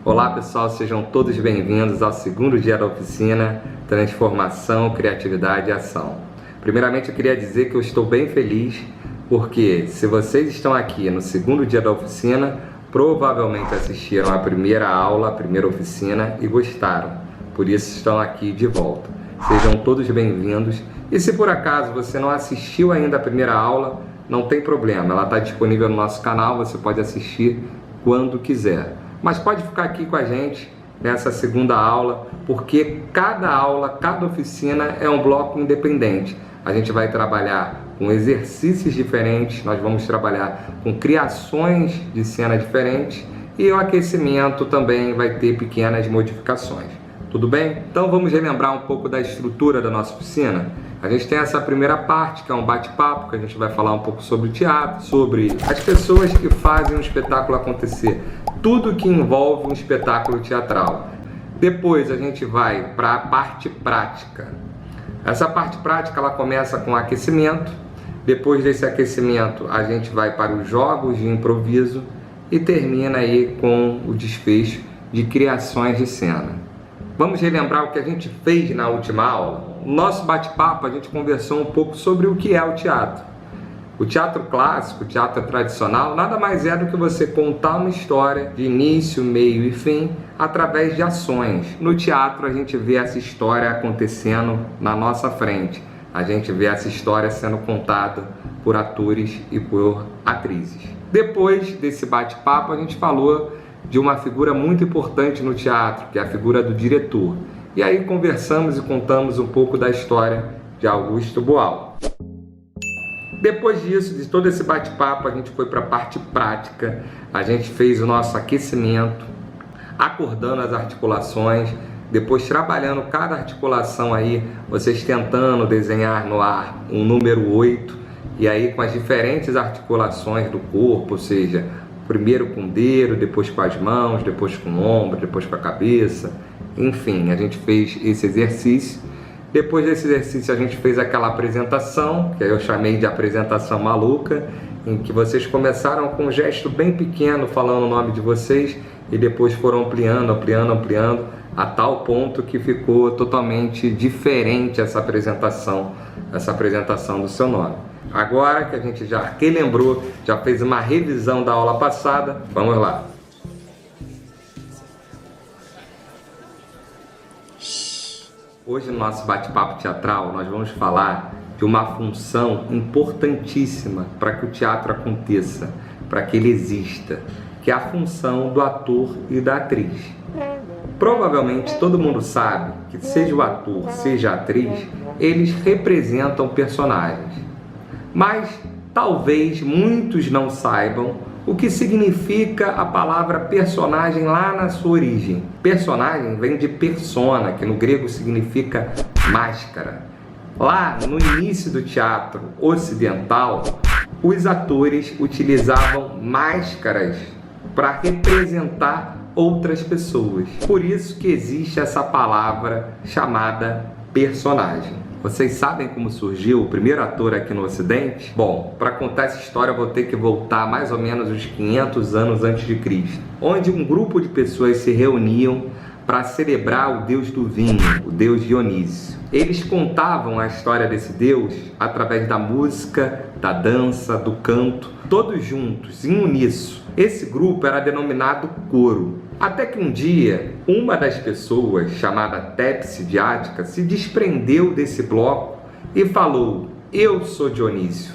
Olá pessoal, sejam todos bem-vindos ao segundo dia da oficina Transformação, Criatividade e Ação. Primeiramente eu queria dizer que eu estou bem feliz porque se vocês estão aqui no segundo dia da oficina, provavelmente assistiram a primeira aula, a primeira oficina e gostaram. Por isso estão aqui de volta. Sejam todos bem-vindos e se por acaso você não assistiu ainda a primeira aula, não tem problema, ela está disponível no nosso canal, você pode assistir quando quiser. Mas pode ficar aqui com a gente nessa segunda aula, porque cada aula, cada oficina é um bloco independente. A gente vai trabalhar com exercícios diferentes, nós vamos trabalhar com criações de cena diferentes e o aquecimento também vai ter pequenas modificações. Tudo bem? Então vamos relembrar um pouco da estrutura da nossa oficina. A gente tem essa primeira parte, que é um bate-papo, que a gente vai falar um pouco sobre o teatro, sobre as pessoas que fazem um espetáculo acontecer, tudo que envolve um espetáculo teatral. Depois a gente vai para a parte prática. Essa parte prática ela começa com aquecimento, depois desse aquecimento a gente vai para os jogos de improviso e termina aí com o desfecho de criações de cena. Vamos relembrar o que a gente fez na última aula? No nosso bate-papo a gente conversou um pouco sobre o que é o teatro. O teatro clássico, o teatro tradicional, nada mais é do que você contar uma história de início, meio e fim através de ações. No teatro a gente vê essa história acontecendo na nossa frente. A gente vê essa história sendo contada por atores e por atrizes. Depois desse bate-papo a gente falou de uma figura muito importante no teatro, que é a figura do diretor. E aí conversamos e contamos um pouco da história de Augusto Boal. Depois disso, de todo esse bate-papo, a gente foi para a parte prática, a gente fez o nosso aquecimento, acordando as articulações, depois trabalhando cada articulação aí, vocês tentando desenhar no ar um número 8, e aí com as diferentes articulações do corpo, ou seja, primeiro com o dedo, depois com as mãos, depois com o ombro, depois com a cabeça, enfim, a gente fez esse exercício. Depois desse exercício a gente fez aquela apresentação, que eu chamei de apresentação maluca, em que vocês começaram com um gesto bem pequeno falando o nome de vocês e depois foram ampliando, a tal ponto que ficou totalmente diferente essa apresentação do seu nome. Agora que a gente já relembrou, já fez uma revisão da aula passada, vamos lá. Hoje no nosso bate-papo teatral nós vamos falar de uma função importantíssima para que o teatro aconteça, para que ele exista, que é a função do ator e da atriz. Provavelmente todo mundo sabe que seja o ator, seja a atriz, eles representam personagens. Mas talvez muitos não saibam o que significa a palavra personagem lá na sua origem. Personagem vem de persona, que no grego significa máscara. Lá no início do teatro ocidental, os atores utilizavam máscaras para representar outras pessoas. Por isso que existe essa palavra chamada personagem. Vocês sabem como surgiu o primeiro ator aqui no Ocidente? Bom, para contar essa história eu vou ter que voltar mais ou menos uns 500 anos antes de Cristo, onde um grupo de pessoas se reuniam para celebrar o deus do vinho, o deus Dionísio. Eles contavam a história desse deus através da música, da dança, do canto, todos juntos, em uníssono. Esse grupo era denominado coro. Até que um dia, uma das pessoas, chamada Tépse de Ática, se desprendeu desse bloco e falou: "Eu sou Dionísio".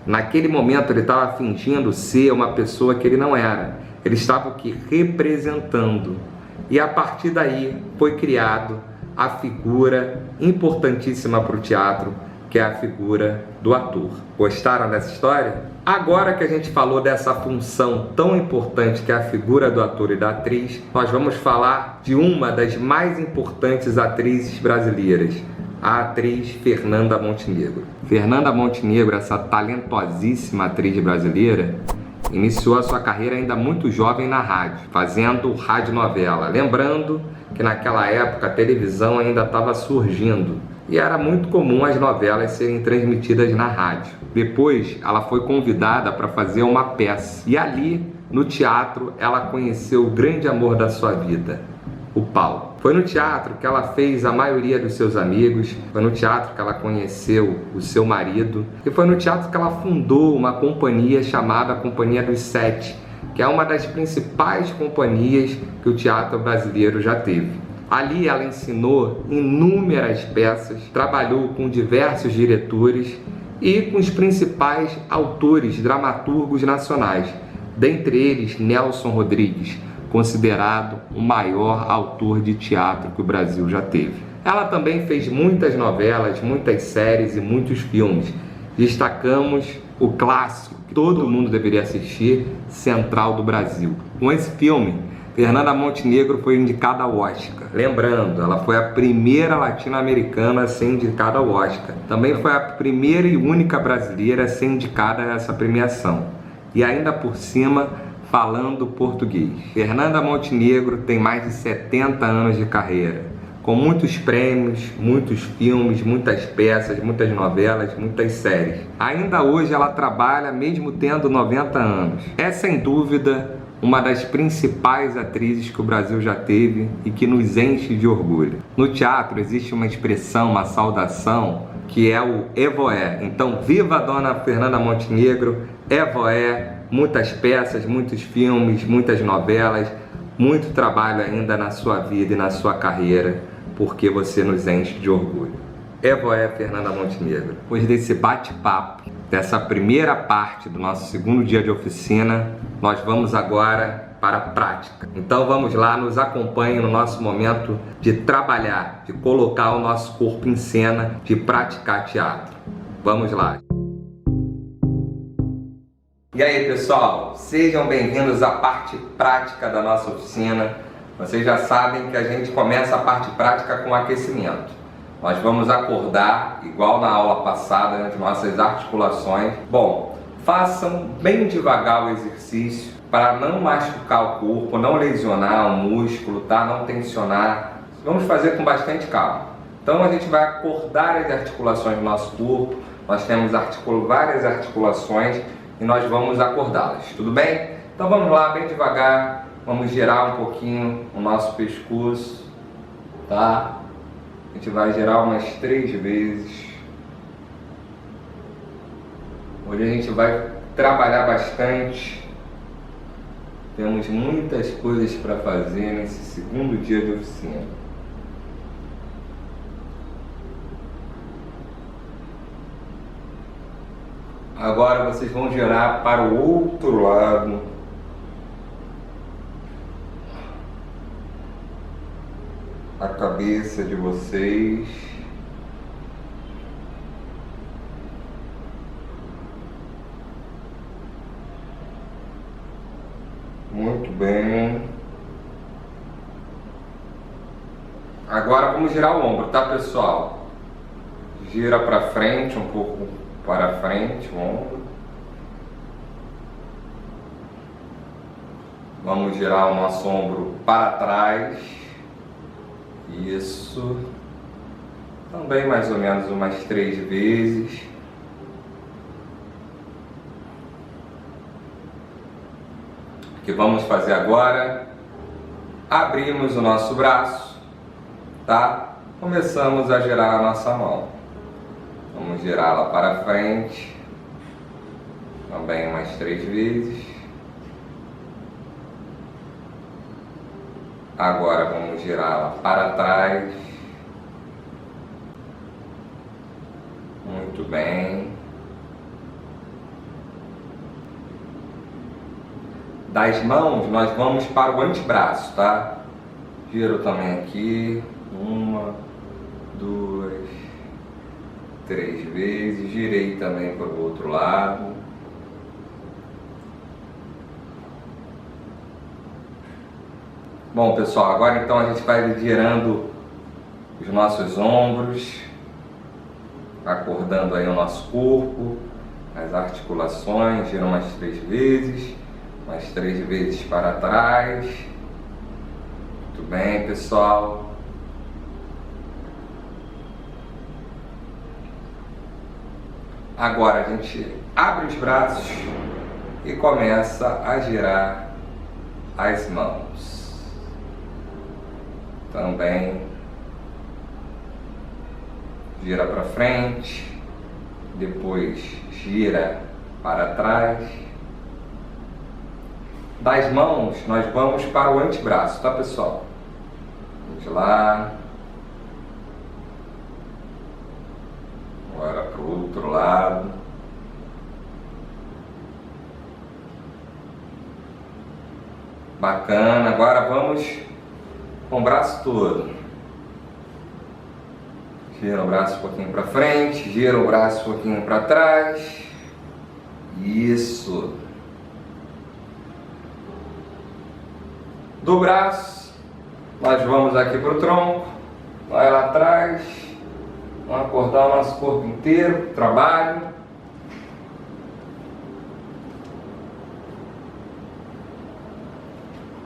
Naquele momento ele estava fingindo ser uma pessoa que ele não era. Ele estava o que? Representando. E a partir daí foi criado a figura importantíssima para o teatro, que é a figura do ator. Gostaram dessa história? Agora que a gente falou dessa função tão importante que é a figura do ator e da atriz, nós vamos falar de uma das mais importantes atrizes brasileiras, a atriz Fernanda Montenegro. Fernanda Montenegro, essa talentosíssima atriz brasileira, iniciou a sua carreira ainda muito jovem na rádio, fazendo radionovela. Lembrando que naquela época a televisão ainda estava surgindo. e era muito comum as novelas serem transmitidas na rádio. Depois ela foi convidada para fazer uma peça e ali no teatro ela conheceu o grande amor da sua vida, o Paulo. Foi no teatro que ela fez a maioria dos seus amigos, foi no teatro que ela conheceu o seu marido e foi no teatro que ela fundou uma companhia chamada Companhia dos Sete, que é uma das principais companhias que o teatro brasileiro já teve. Ali ela ensinou inúmeras peças, trabalhou com diversos diretores e com os principais autores, dramaturgos nacionais, dentre eles Nelson Rodrigues, considerado o maior autor de teatro que o Brasil já teve. Ela também fez muitas novelas, muitas séries e muitos filmes. Destacamos o clássico que todo mundo deveria assistir, Central do Brasil. Com esse filme, Fernanda Montenegro foi indicada ao Oscar. Lembrando, ela foi a primeira latino-americana a ser indicada ao Oscar. Também foi a primeira e única brasileira a ser indicada a essa premiação. E ainda por cima, falando português. Fernanda Montenegro tem mais de 70 anos de carreira, com muitos prêmios, muitos filmes, muitas peças, muitas novelas, muitas séries. Ainda hoje ela trabalha mesmo tendo 90 anos. É sem dúvida uma das principais atrizes que o Brasil já teve e que nos enche de orgulho. No teatro existe uma expressão, uma saudação, que é o Evoé. Então, viva a dona Fernanda Montenegro, Evoé, muitas peças, muitos filmes, muitas novelas, muito trabalho ainda na sua vida e na sua carreira, porque você nos enche de orgulho. Evoé Fernanda Montenegro. Depois desse bate-papo, dessa primeira parte do nosso segundo dia de oficina, nós vamos agora para a prática. Então vamos lá, nos acompanhe no nosso momento de trabalhar, de colocar o nosso corpo em cena, de praticar teatro. Vamos lá. E aí pessoal, sejam bem-vindos à parte prática da nossa oficina. Vocês já sabem que a gente começa a parte prática com aquecimento. Nós vamos acordar, igual na aula passada, nas nossas articulações. Bom, façam bem devagar o exercício para não machucar o corpo, não lesionar o músculo, tá? Não tensionar. Vamos fazer com bastante calma. Então a gente vai acordar as articulações do nosso corpo. Nós temos várias articulações e nós vamos acordá-las, tudo bem? Então vamos lá, bem devagar, vamos girar um pouquinho o nosso pescoço, tá? A gente vai girar umas 3 vezes. Hoje a gente vai trabalhar bastante. Temos muitas coisas para fazer nesse segundo dia de oficina. Agora vocês vão girar para o outro lado. A cabeça de vocês. Muito bem. Agora vamos girar o ombro, tá pessoal? Gira para frente, um pouco para frente o ombro. Vamos girar o nosso ombro para trás. Isso. Também mais ou menos umas 3 vezes. O que vamos fazer agora? Abrimos o nosso braço, tá? Começamos a girar a nossa mão. Vamos girá-la para frente. Também umas 3 vezes. Agora vamos girá-la para trás. Muito bem. Das mãos nós vamos para o antebraço, tá? Giro também aqui. 1, 2, 3 vezes. Girei também para o outro lado. Bom pessoal, agora então a gente vai girando os nossos ombros, acordando aí o nosso corpo, as articulações, gira umas 3 vezes, umas 3 vezes para trás. Muito bem pessoal. Agora a gente abre os braços e começa a girar as mãos. Também gira para frente, depois gira para trás. Das mãos nós vamos para o antebraço, tá pessoal? Vamos lá. Agora para o outro lado. Bacana, agora vamos com o braço todo. Gira o braço um pouquinho para frente, gira o braço um pouquinho para trás. Isso. Do braço, nós vamos aqui para o tronco, vai lá atrás, vamos acordar o nosso corpo inteiro, trabalho.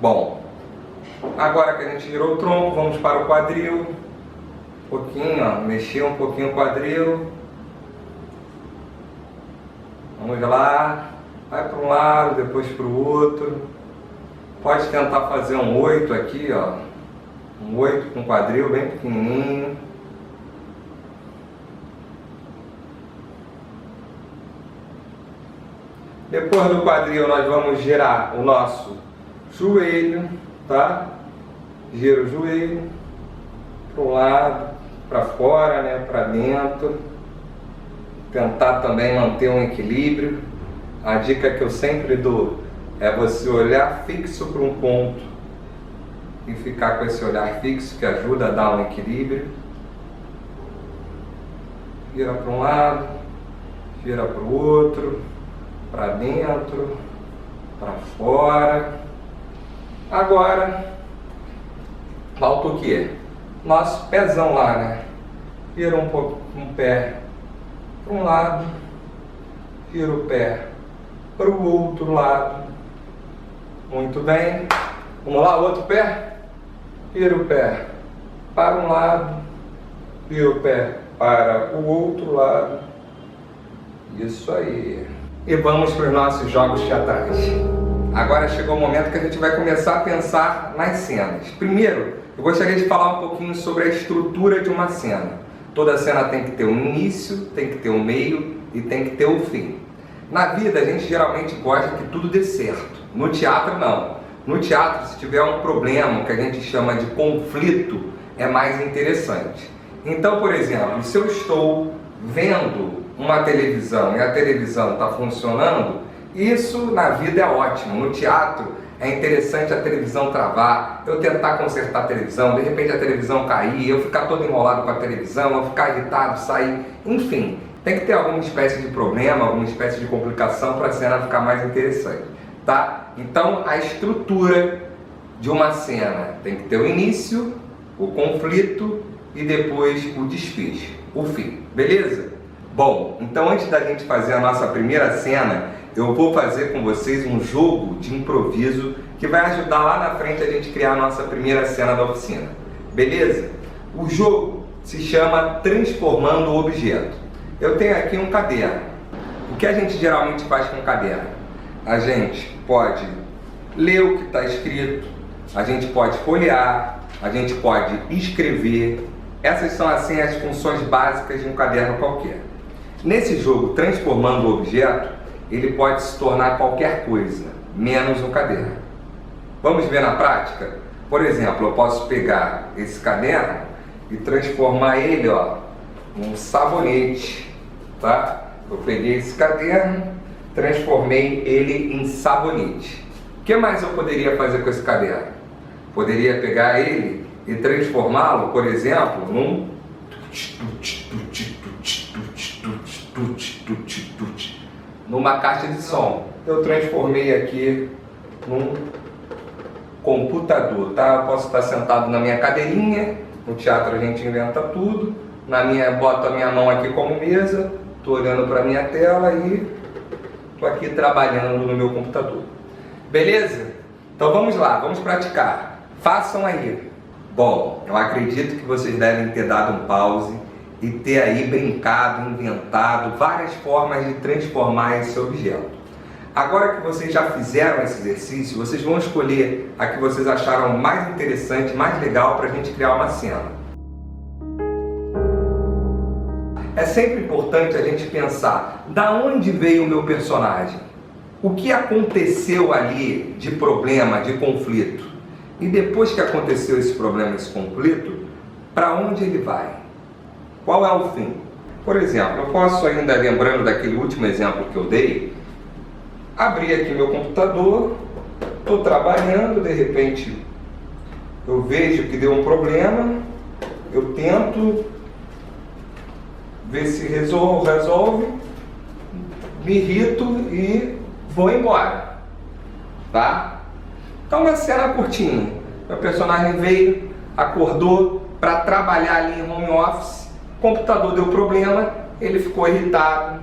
Bom, agora que a gente girou o tronco, vamos para o quadril. Um pouquinho, ó, mexer um pouquinho o quadril. Vamos lá, vai para um lado, depois para o outro. Pode tentar fazer um 8 aqui, ó. Um 8 com quadril bem pequenininho. Depois do quadril nós vamos girar o nosso joelho, tá? Gira o joelho para um lado, para fora, né? Para dentro. Tentar também manter um equilíbrio. A dica que eu sempre dou é você olhar fixo para um ponto e ficar com esse olhar fixo, que ajuda a dar um equilíbrio. Gira para um lado, gira para o outro, para dentro, para fora. Agora falta o que? Nosso pezão lá, né? Vira um pouco um pé para um lado, vira o pé para o outro lado. Muito bem. Vamos lá, outro pé. Vira o pé para um lado, vira o pé para o outro lado. Isso aí. E vamos para os nossos jogos teatrais. Agora chegou o momento que a gente vai começar a pensar nas cenas. Primeiro, eu gostaria de falar um pouquinho sobre a estrutura de uma cena. Toda cena tem que ter um início, tem que ter um meio e tem que ter um fim. Na vida a gente geralmente gosta que tudo dê certo. No teatro não. No teatro, se tiver um problema que a gente chama de conflito, é mais interessante. Então, por exemplo, se eu estou vendo uma televisão e a televisão está funcionando, isso na vida é ótimo. No teatro é interessante a televisão travar, eu tentar consertar a televisão, de repente a televisão cair, eu ficar todo enrolado com a televisão, eu ficar irritado, sair, enfim. Tem que ter alguma espécie de problema, alguma espécie de complicação para a cena ficar mais interessante, tá? Então a estrutura de uma cena tem que ter o início, o conflito e depois o desfecho, o fim, beleza? Bom, então antes da gente fazer a nossa primeira cena, eu vou fazer com vocês um jogo de improviso que vai ajudar lá na frente a gente criar a nossa primeira cena da oficina, beleza? O jogo se chama Transformando o Objeto. Eu tenho aqui um caderno. O que a gente geralmente faz com o caderno? A gente pode ler o que está escrito, a gente pode folhear, a gente pode escrever. Essas são assim as funções básicas de um caderno qualquer. Nesse jogo, Transformando o Objeto, ele pode se tornar qualquer coisa, menos um caderno. Vamos ver na prática? Por exemplo, eu posso pegar esse caderno e transformar ele, ó, num sabonete, tá? Eu peguei esse caderno, transformei ele em sabonete. O que mais eu poderia fazer com esse caderno? Poderia pegar ele e transformá-lo, por exemplo, numa caixa de som. Eu transformei aqui num computador, tá? Eu posso estar sentado na minha cadeirinha, no teatro a gente inventa tudo, boto a minha mão aqui como mesa, estou olhando para a minha tela e estou aqui trabalhando no meu computador. Beleza? Então vamos lá, vamos praticar. Façam aí. Bom, eu acredito que vocês devem ter dado um pause e ter aí brincado, inventado várias formas de transformar esse objeto. Agora que vocês já fizeram esse exercício, vocês vão escolher a que vocês acharam mais interessante, mais legal para a gente criar uma cena. É sempre importante a gente pensar, da onde veio o meu personagem? O que aconteceu ali de problema, de conflito? E depois que aconteceu esse problema, esse conflito, para onde ele vai? Qual é o fim? Por exemplo, eu posso ainda, lembrando daquele último exemplo que eu dei, abrir aqui meu computador, estou trabalhando, de repente eu vejo que deu um problema, eu tento ver se resolve, me irrito e vou embora, tá? Então uma cena curtinha, meu personagem veio, acordou para trabalhar ali em home office, o computador deu problema, ele ficou irritado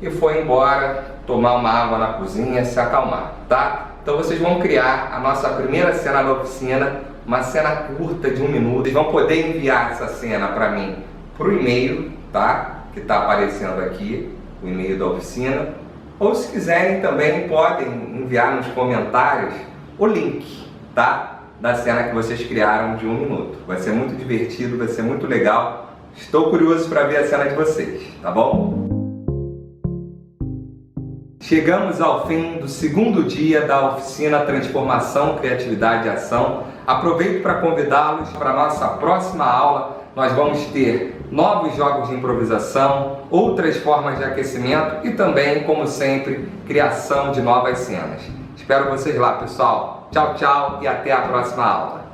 e foi embora tomar uma água na cozinha, se acalmar, tá? Então vocês vão criar a nossa primeira cena da oficina, uma cena curta de 1 minuto. Vocês vão poder enviar essa cena para mim por e-mail, tá? Que está aparecendo aqui, o e-mail da oficina. Ou se quiserem também podem enviar nos comentários o link, tá? Da cena que vocês criaram de 1 minuto. Vai ser muito divertido, vai ser muito legal. Estou curioso para ver a cena de vocês, tá bom? Chegamos ao fim do segundo dia da oficina Transformação, Criatividade e Ação. Aproveito para convidá-los para a nossa próxima aula. Nós vamos ter novos jogos de improvisação, outras formas de aquecimento e também, como sempre, criação de novas cenas. Espero vocês lá, pessoal. Tchau, tchau e até a próxima aula.